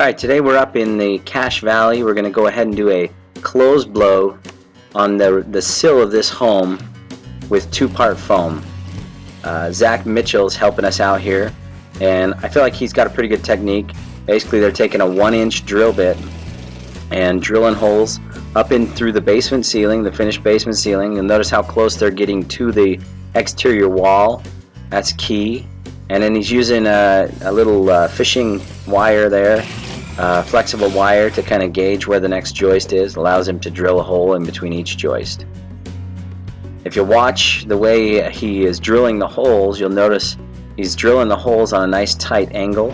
Alright, today we're up in the Cache Valley. We're going to go ahead and do a closed blow on the sill of this home with two-part foam. Zach Mitchell's helping us out here, and I feel like he's got a pretty good technique. Basically, they're taking a 1-inch drill bit and drilling holes up in through the basement ceiling, the finished basement ceiling. You'll notice how close they're getting to the exterior wall. That's key. And then he's using a little fishing wire there, flexible wire, to kind of gauge where the next joist is. Allows him to drill a hole in between each joist. If you watch the way he is drilling the holes, you'll notice he's drilling the holes on a nice tight angle.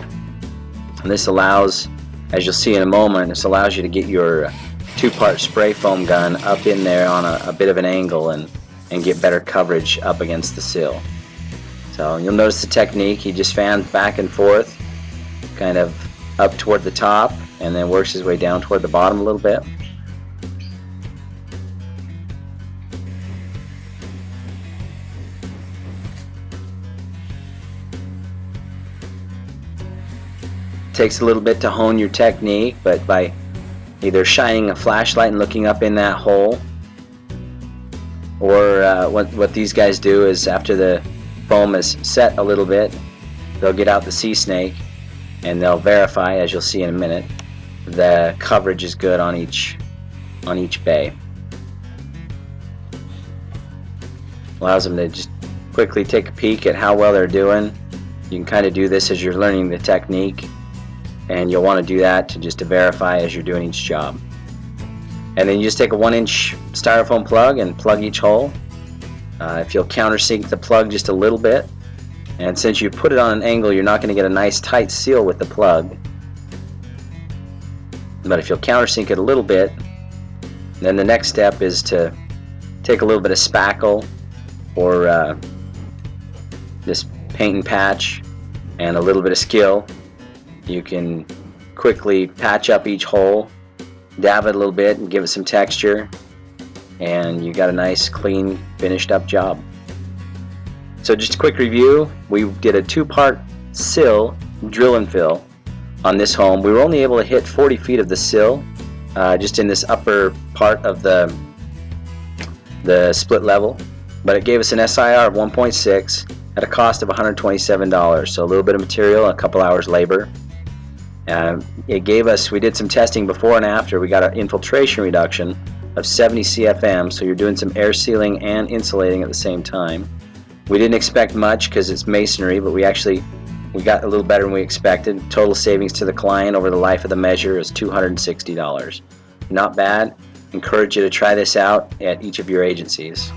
And this allows, as you'll see in a moment, this allows you to get your two-part spray foam gun up in there on a bit of an angle and get better coverage up against the sill. So you'll notice the technique. He just fans back and forth, kind of up toward the top, and then works his way down toward the bottom a little bit. Takes a little bit to hone your technique, but by either shining a flashlight and looking up in that hole, or what these guys do is, after the foam is set a little bit, they'll get out the sea snake and they'll verify, as you'll see in a minute, the coverage is good on each bay. Allows them to just quickly take a peek at how well they're doing. You can kind of do this as you're learning the technique, and you'll want to do that to verify as you're doing each job. And then you just take a 1-inch styrofoam plug and plug each hole. If you'll countersink the plug just a little bit, and since you put it on an angle, you're not going to get a nice tight seal with the plug. But if you'll countersink it a little bit, then the next step is to take a little bit of spackle or this paint and patch and a little bit of skill. You can quickly patch up each hole, dab it a little bit and give it some texture, and you got a nice, clean, finished up job. So just a quick review, we did a 2-part sill drill and fill on this home. We were only able to hit 40 feet of the sill, just in this upper part of the split level, but it gave us an SIR of 1.6 at a cost of $127, so a little bit of material, a couple hours labor. It gave us, we did some testing before and after, we got an infiltration reduction of 70 CFM, so you're doing some air sealing and insulating at the same time. We didn't expect much because it's masonry, but we got a little better than we expected. Total savings to the client over the life of the measure is $260. Not bad. Encourage you to try this out at each of your agencies.